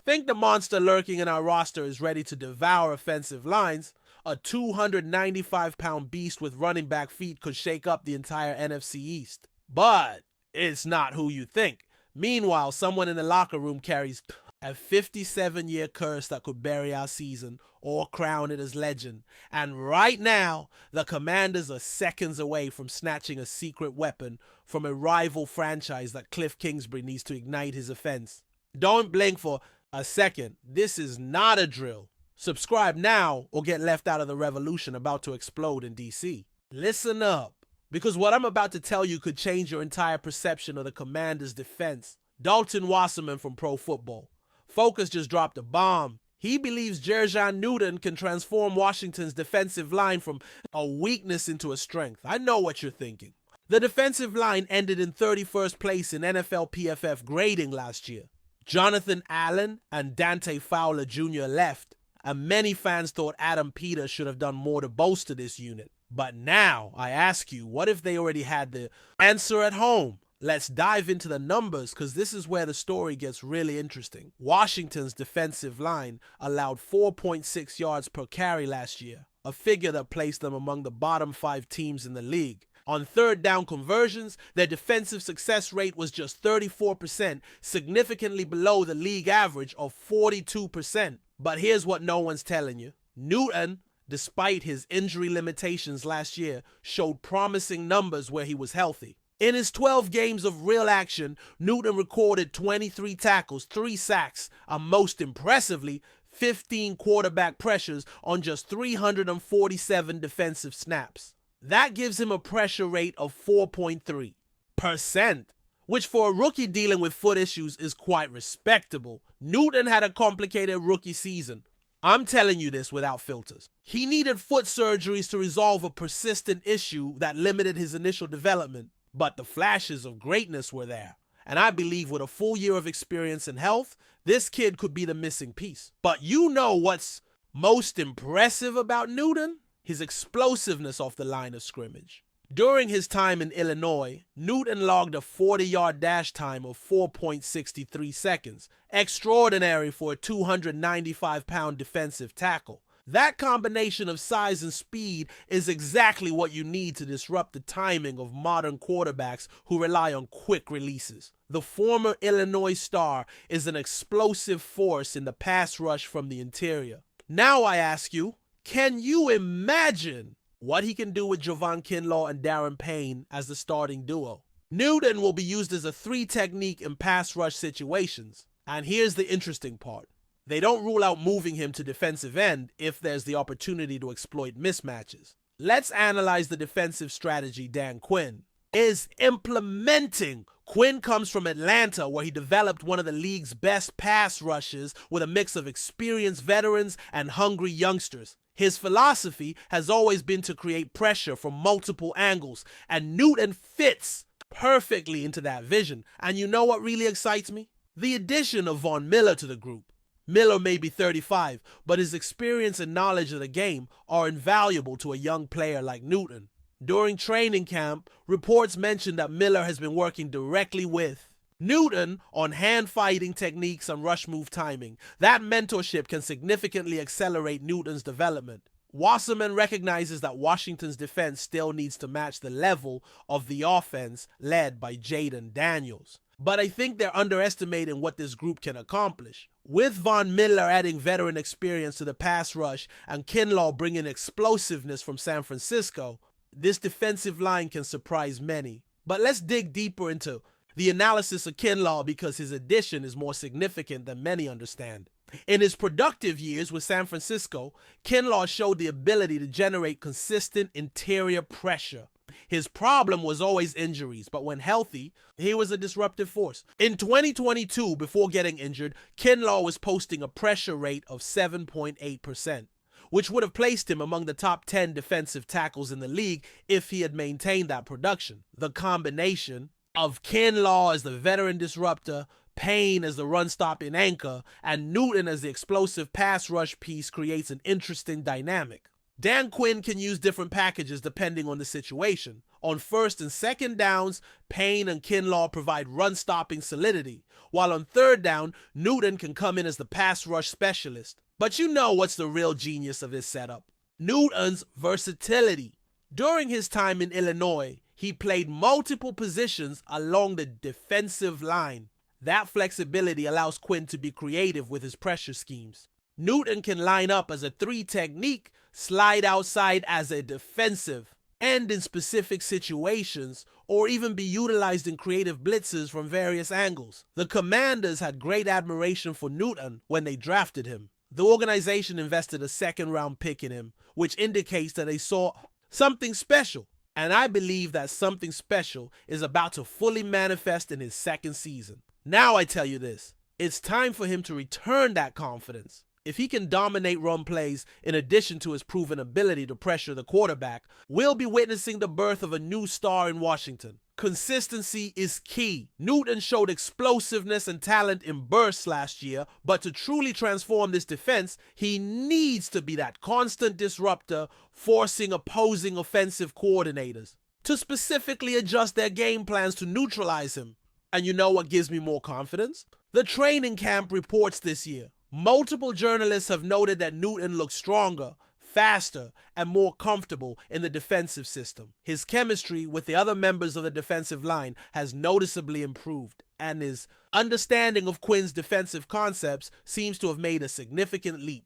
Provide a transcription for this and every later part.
Think the monster lurking in our roster is ready to devour offensive lines? A 295-pound beast with running back feet could shake up the entire NFC East. But it's not who you think. Meanwhile, someone in the locker room carries a 57-year curse that could bury our season or crown it as legend. And right now, the Commanders are seconds away from snatching a secret weapon from a rival franchise that Cliff Kingsbury needs to ignite his offense. Don't blink for a second. This is not a drill. Subscribe now or get left out of the revolution about to explode in DC. Listen up, because what I'm about to tell you could change your entire perception of the Commanders' defense. Dalton Wasserman from Pro Football Focus just dropped a bomb. He believes Jer'Zhan Newton can transform Washington's defensive line from a weakness into a strength. I know what you're thinking. The defensive line ended in 31st place in NFL PFF grading last year. Jonathan Allen and Dante Fowler Jr. left, and many fans thought Adam Peters should have done more to bolster this unit. But now, I ask you, what if they already had the answer at home? Let's dive into the numbers, because this is where the story gets really interesting. Washington's defensive line allowed 4.6 yards per carry last year, a figure that placed them among the bottom 5 teams in the league. On third down conversions, their defensive success rate was just 34%, significantly below the league average of 42%. But here's what no one's telling you. Newton, despite his injury limitations last year, showed promising numbers where he was healthy. In his 12 games of real action, Newton recorded 23 tackles, 3 sacks, and most impressively, 15 quarterback pressures on just 347 defensive snaps. That gives him a pressure rate of 4.3%, which for a rookie dealing with foot issues is quite respectable. Newton had a complicated rookie season. I'm telling you this without filters. He needed foot surgeries to resolve a persistent issue that limited his initial development. But the flashes of greatness were there. And I believe with a full year of experience and health, this kid could be the missing piece. But you know what's most impressive about Newton? His explosiveness off the line of scrimmage. During his time in Illinois, Newton logged a 40-yard dash time of 4.63 seconds. Extraordinary for a 295-pound defensive tackle. That combination of size and speed is exactly what you need to disrupt the timing of modern quarterbacks who rely on quick releases. The former Illinois star is an explosive force in the pass rush from the interior. Now I ask you, can you imagine what he can do with Javon Kinlaw and Darren Payne as the starting duo? Newton will be used as a 3 technique in pass rush situations. And here's the interesting part. They don't rule out moving him to defensive end if there's the opportunity to exploit mismatches. Let's analyze the defensive strategy Dan Quinn is implementing. Quinn comes from Atlanta, where he developed one of the league's best pass rushes with a mix of experienced veterans and hungry youngsters. His philosophy has always been to create pressure from multiple angles, and Newton fits perfectly into that vision. And you know what really excites me? The addition of Von Miller to the group. Miller may be 35, but his experience and knowledge of the game are invaluable to a young player like Newton. During training camp, reports mentioned that Miller has been working directly with Newton on hand-fighting techniques and rush move timing. That mentorship can significantly accelerate Newton's development. Wasserman recognizes that Washington's defense still needs to match the level of the offense led by Jayden Daniels. But I think they're underestimating what this group can accomplish. With Von Miller adding veteran experience to the pass rush and Kinlaw bringing explosiveness from San Francisco, this defensive line can surprise many. But let's dig deeper into the analysis of Kinlaw, because his addition is more significant than many understand. In his productive years with San Francisco, Kinlaw showed the ability to generate consistent interior pressure. His problem was always injuries, but when healthy, he was a disruptive force. In 2022, before getting injured, Kinlaw was posting a pressure rate of 7.8%, which would have placed him among the top 10 defensive tackles in the league if he had maintained that production. The combination of Kinlaw as the veteran disruptor, Payne as the run-stopping anchor, and Newton as the explosive pass rush piece creates an interesting dynamic. Dan Quinn can use different packages depending on the situation. On first and second downs, Payne and Kinlaw provide run-stopping solidity, while on third down, Newton can come in as the pass rush specialist. But you know what's the real genius of this setup? Newton's versatility. During his time in Illinois, he played multiple positions along the defensive line. That flexibility allows Quinn to be creative with his pressure schemes. Newton can line up as a 3 technique, slide outside as a defensive end in specific situations, or even be utilized in creative blitzes from various angles. The Commanders had great admiration for Newton when they drafted him. The organization invested a second-round pick in him, which indicates that they saw something special. And I believe that something special is about to fully manifest in his second season. Now I tell you this, it's time for him to return that confidence. If he can dominate run plays in addition to his proven ability to pressure the quarterback, we'll be witnessing the birth of a new star in Washington. Consistency is key. Newton showed explosiveness and talent in bursts last year, but to truly transform this defense, he needs to be that constant disruptor, forcing opposing offensive coordinators to specifically adjust their game plans to neutralize him. And you know what gives me more confidence? The training camp reports this year. Multiple journalists have noted that Newton looks stronger, faster, and more comfortable in the defensive system. His chemistry with the other members of the defensive line has noticeably improved, and his understanding of Quinn's defensive concepts seems to have made a significant leap.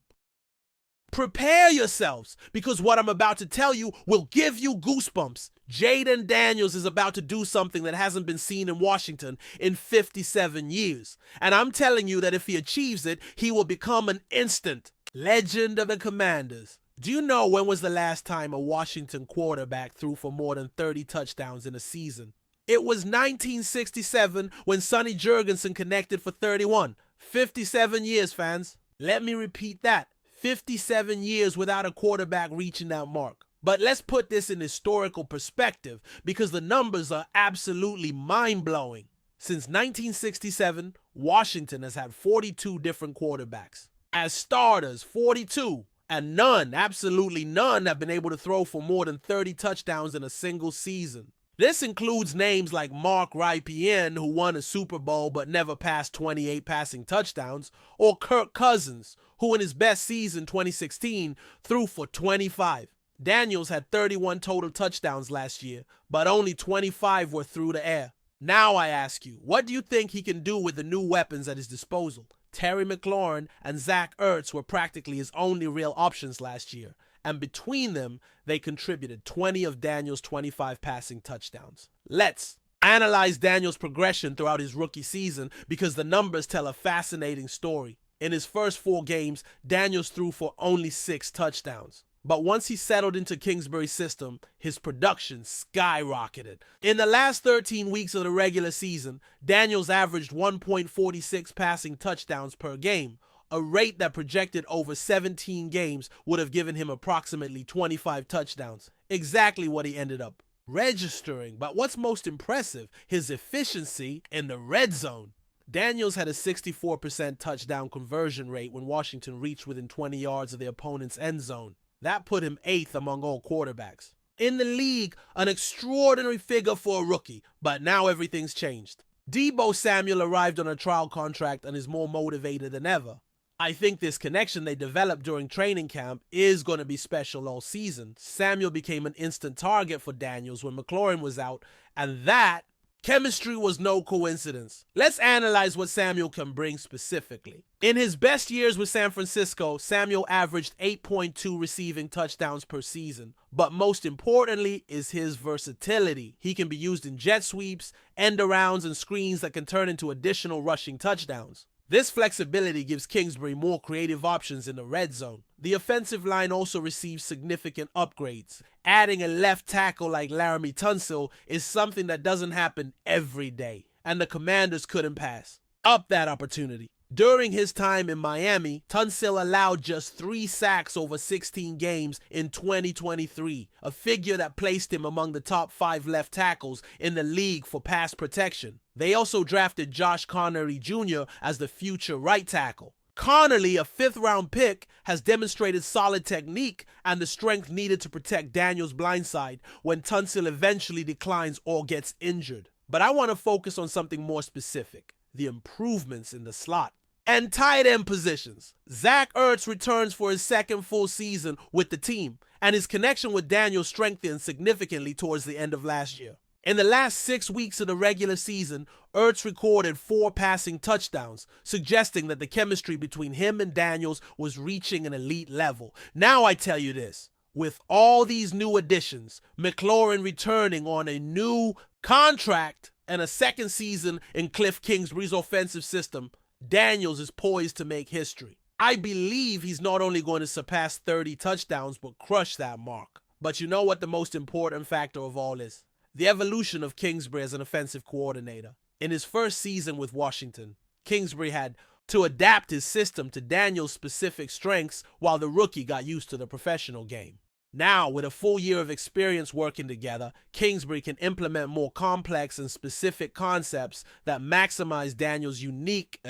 Prepare yourselves, because what I'm about to tell you will give you goosebumps. Jayden Daniels is about to do something that hasn't been seen in Washington in 57 years. And I'm telling you that if he achieves it, he will become an instant legend of the Commanders. Do you know when was the last time a Washington quarterback threw for more than 30 touchdowns in a season? It was 1967 when Sonny Jurgensen connected for 31. 57 years, fans. Let me repeat that. 57 years without a quarterback reaching that mark. But let's put this in historical perspective, because the numbers are absolutely mind-blowing. Since 1967, Washington has had 42 different quarterbacks. As starters, 42, and none, absolutely none, have been able to throw for more than 30 touchdowns in a single season. This includes names like Mark Rypien, who won a Super Bowl but never passed 28 passing touchdowns, or Kirk Cousins, who in his best season, 2016, threw for 25. Daniels had 31 total touchdowns last year, but only 25 were through the air. Now I ask you, what do you think he can do with the new weapons at his disposal? Terry McLaurin and Zach Ertz were practically his only real options last year, and between them, they contributed 20 of Daniels' 25 passing touchdowns. Let's analyze Daniels' progression throughout his rookie season, because the numbers tell a fascinating story. In his first 4 games, Daniels threw for only 6 touchdowns. But once he settled into Kingsbury's system, his production skyrocketed. In the last 13 weeks of the regular season, Daniels averaged 1.46 passing touchdowns per game, a rate that projected over 17 games would have given him approximately 25 touchdowns. Exactly what he ended up registering. But what's most impressive, his efficiency in the red zone. Daniels had a 64% touchdown conversion rate when Washington reached within 20 yards of the opponent's end zone. That put him 8th among all quarterbacks. In the league, an extraordinary figure for a rookie, but now everything's changed. Deebo Samuel arrived on a trial contract and is more motivated than ever. I think this connection they developed during training camp is going to be special all season. Samuel became an instant target for Daniels when McLaurin was out, and that chemistry was no coincidence. Let's analyze what Samuel can bring specifically. In his best years with San Francisco, Samuel averaged 8.2 receiving touchdowns per season. But most importantly is his versatility. He can be used in jet sweeps, end arounds, and screens that can turn into additional rushing touchdowns. This flexibility gives Kingsbury more creative options in the red zone. The offensive line also receives significant upgrades. Adding a left tackle like Laramie Tunsil is something that doesn't happen every day, and the Commanders couldn't pass up that opportunity. During his time in Miami, Tunsil allowed just 3 sacks over 16 games in 2023, a figure that placed him among the top 5 left tackles in the league for pass protection. They also drafted Josh Connery Jr. as the future right tackle. Connolly, a 5th-round pick, has demonstrated solid technique and the strength needed to protect Daniels' blindside when Tunsil eventually declines or gets injured. But I want to focus on something more specific, the improvements in the slot and tight end positions. Zach Ertz returns for his 2nd full season with the team, and his connection with Daniels strengthened significantly towards the end of last year. In the last 6 weeks of the regular season, Ertz recorded 4 passing touchdowns, suggesting that the chemistry between him and Daniels was reaching an elite level. Now I tell you this, with all these new additions, McLaurin returning on a new contract and a 2nd season in Cliff Kingsbury's offensive system, Daniels is poised to make history. I believe he's not only going to surpass 30 touchdowns, but crush that mark. But you know what the most important factor of all is? The evolution of Kingsbury as an offensive coordinator. In his first season with Washington, Kingsbury had to adapt his system to Daniels' specific strengths while the rookie got used to the professional game. Now, with a full year of experience working together, Kingsbury can implement more complex and specific concepts that maximize Daniels' unique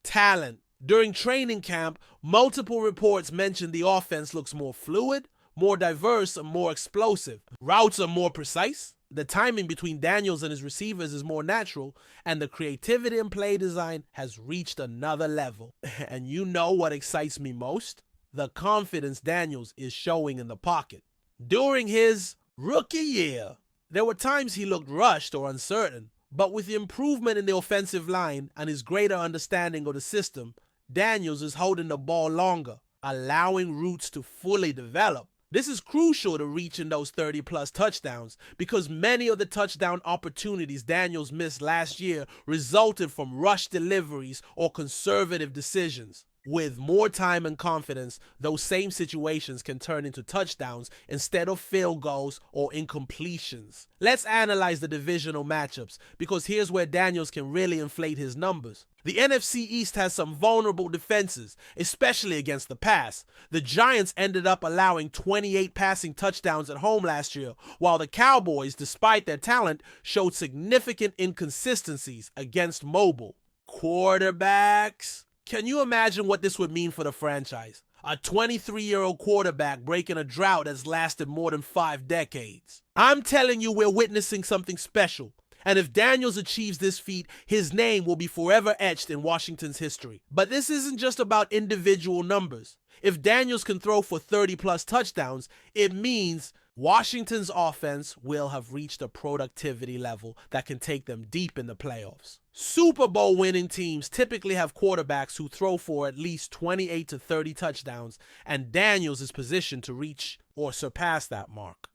talent. During training camp, multiple reports mentioned the offense looks more fluid, more diverse, and more explosive. Routes are more precise. The timing between Daniels and his receivers is more natural, and the creativity in play design has reached another level. And you know what excites me most? The confidence Daniels is showing in the pocket. During his rookie year, there were times he looked rushed or uncertain, but with the improvement in the offensive line and his greater understanding of the system, Daniels is holding the ball longer, allowing routes to fully develop. This is crucial to reaching those 30-plus touchdowns because many of the touchdown opportunities Daniels missed last year resulted from rush deliveries or conservative decisions. With more time and confidence, those same situations can turn into touchdowns instead of field goals or incompletions. Let's analyze the divisional matchups because here's where Daniels can really inflate his numbers. The NFC East has some vulnerable defenses, especially against the pass. The Giants ended up allowing 28 passing touchdowns at home last year, while the Cowboys, despite their talent, showed significant inconsistencies against mobile quarterbacks. Can you imagine what this would mean for the franchise? A 23-year-old quarterback breaking a drought that's lasted more than 5 decades. I'm telling you, we're witnessing something special. And if Daniels achieves this feat, his name will be forever etched in Washington's history. But this isn't just about individual numbers. If Daniels can throw for 30-plus touchdowns, it means Washington's offense will have reached a productivity level that can take them deep in the playoffs. Super Bowl winning teams typically have quarterbacks who throw for at least 28 to 30 touchdowns, and Daniels is positioned to reach or surpass that mark.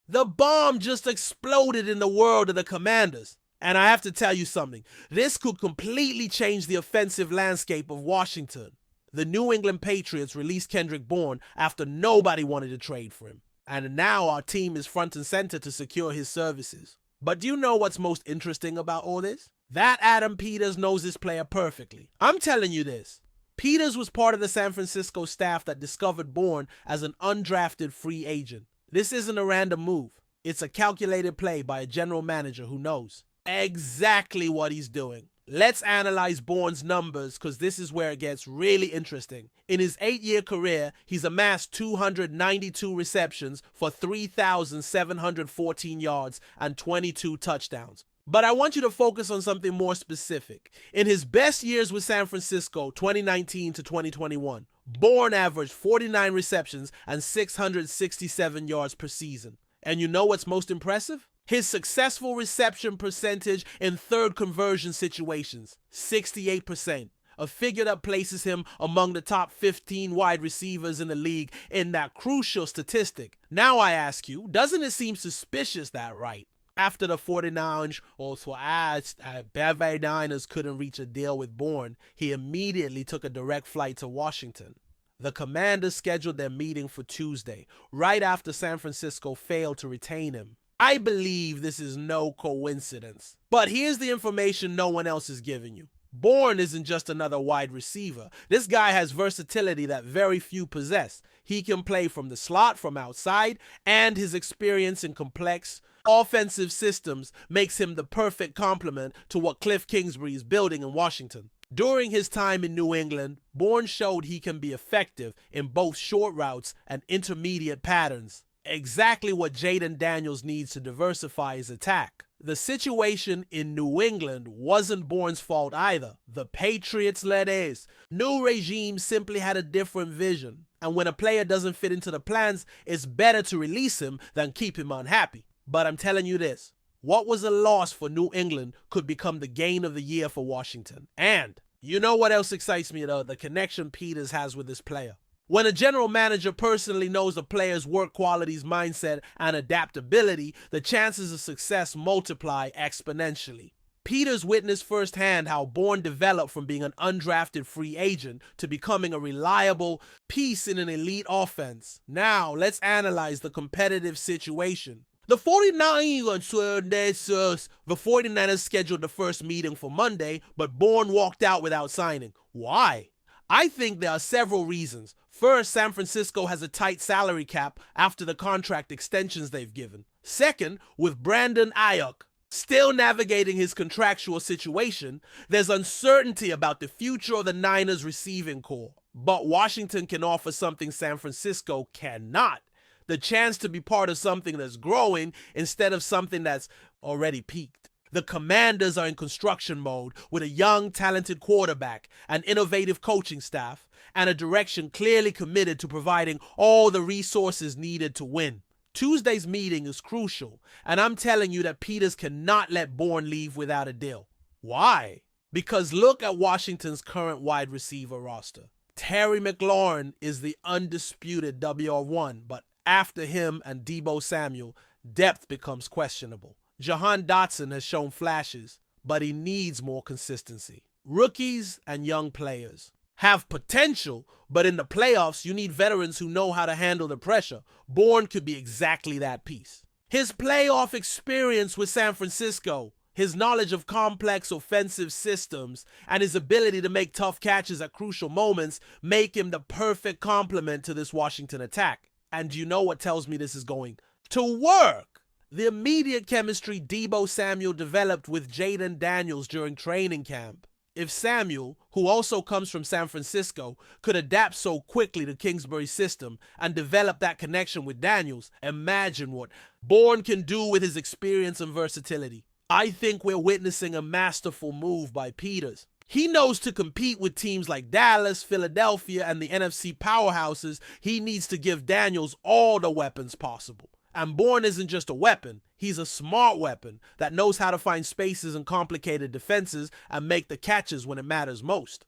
The bomb just exploded in the world of the Commanders. And I have to tell you something. This could completely change the offensive landscape of Washington. The New England Patriots released Kendrick Bourne after nobody wanted to trade for him. And now our team is front and center to secure his services. But do you know what's most interesting about all this? That Adam Peters knows this player perfectly. I'm telling you this. Peters was part of the San Francisco staff that discovered Bourne as an undrafted free agent. This isn't a random move. It's a calculated play by a general manager who knows exactly what he's doing. Let's analyze Bourne's numbers because this is where it gets really interesting. In his 8-year career, he's amassed 292 receptions for 3,714 yards and 22 touchdowns. But I want you to focus on something more specific. In his best years with San Francisco, 2019 to 2021, Bourne averaged 49 receptions and 667 yards per season. And you know what's most impressive? His successful reception percentage in third conversion situations, 68%. A figure that places him among the top 15 wide receivers in the league in that crucial statistic. Now I ask you, doesn't it seem suspicious that right after the 49ers also asked Beverly Niners couldn't reach a deal with Bourne, he immediately took a direct flight to Washington. The Commanders scheduled their meeting for Tuesday, right after San Francisco failed to retain him. I believe this is no coincidence. But here's the information no one else is giving you. Bourne isn't just another wide receiver. This guy has versatility that very few possess. He can play from the slot, from outside, and his experience in complex offensive systems makes him the perfect complement to what Cliff Kingsbury is building in Washington. During his time in New England, Bourne showed he can be effective in both short routes and intermediate patterns, exactly what Jayden Daniels needs to diversify his attack. The situation in New England wasn't Bourne's fault either. The Patriots led is. New regime simply had a different vision, and when a player doesn't fit into the plans, it's better to release him than keep him unhappy. But I'm telling you this, what was a loss for New England could become the gain of the year for Washington. And you know what else excites me though? The connection Peters has with this player. When a general manager personally knows a player's work qualities, mindset, and adaptability, the chances of success multiply exponentially. Peters witnessed firsthand how Bourne developed from being an undrafted free agent to becoming a reliable piece in an elite offense. Now, let's analyze the competitive situation. The 49ers scheduled the first meeting for Monday, but Bourne walked out without signing. Why? I think there are several reasons. First, San Francisco has a tight salary cap after the contract extensions they've given. Second, with Brandon Ayuk still navigating his contractual situation, there's uncertainty about the future of the Niners receiving corps. But Washington can offer something San Francisco cannot. The chance to be part of something that's growing instead of something that's already peaked. The Commanders are in construction mode with a young, talented quarterback, an innovative coaching staff, and a direction clearly committed to providing all the resources needed to win. Tuesday's meeting is crucial, and I'm telling you that Peters cannot let Bourne leave without a deal. Why? Because look at Washington's current wide receiver roster. Terry McLaurin is the undisputed WR1, but after him and Deebo Samuel, depth becomes questionable. Jahan Dotson has shown flashes, but he needs more consistency. Rookies and young players have potential, but in the playoffs, you need veterans who know how to handle the pressure. Bourne could be exactly that piece. His playoff experience with San Francisco, his knowledge of complex offensive systems, and his ability to make tough catches at crucial moments make him the perfect complement to this Washington attack. And you know what tells me this is going to work? The immediate chemistry Deebo Samuel developed with Jayden Daniels during training camp. If Samuel, who also comes from San Francisco, could adapt so quickly to Kingsbury's system and develop that connection with Daniels, imagine what Bourne can do with his experience and versatility. I think we're witnessing a masterful move by Peters. He knows to compete with teams like Dallas, Philadelphia, and the NFC powerhouses, he needs to give Daniels all the weapons possible. And Bourne isn't just a weapon, he's a smart weapon that knows how to find spaces in complicated defenses and make the catches when it matters most.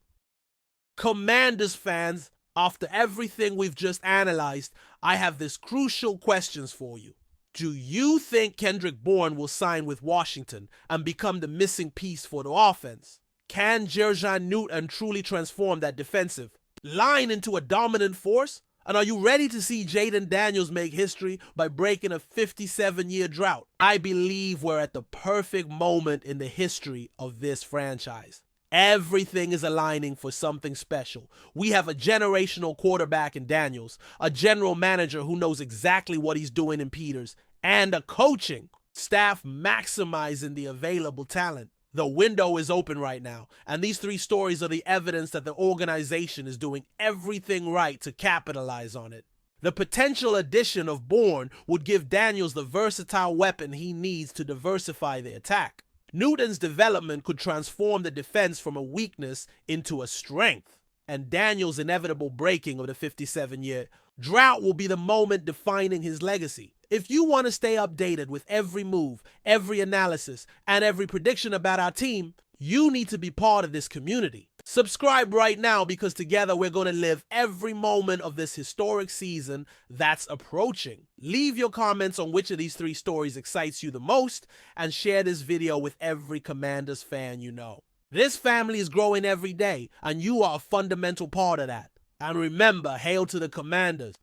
Commanders fans, after everything we've just analyzed, I have this crucial questions for you. Do you think Kendrick Bourne will sign with Washington and become the missing piece for the offense? Can Jer'Zhan Newton truly transform that defensive line into a dominant force? And are you ready to see Jayden Daniels make history by breaking a 57-year drought? I believe we're at the perfect moment in the history of this franchise. Everything is aligning for something special. We have a generational quarterback in Daniels, a general manager who knows exactly what he's doing in Peters, and a coaching staff maximizing the available talent. The window is open right now, and these three stories are the evidence that the organization is doing everything right to capitalize on it. The potential addition of Bourne would give Daniels the versatile weapon he needs to diversify the attack. Newton's development could transform the defense from a weakness into a strength, and Daniels' inevitable breaking of the 57-year drought will be the moment defining his legacy. If you want to stay updated with every move, every analysis, and every prediction about our team, you need to be part of this community. Subscribe right now because together we're going to live every moment of this historic season that's approaching. Leave your comments on which of these three stories excites you the most and share this video with every Commanders fan you know. This family is growing every day and you are a fundamental part of that. And remember, hail to the Commanders.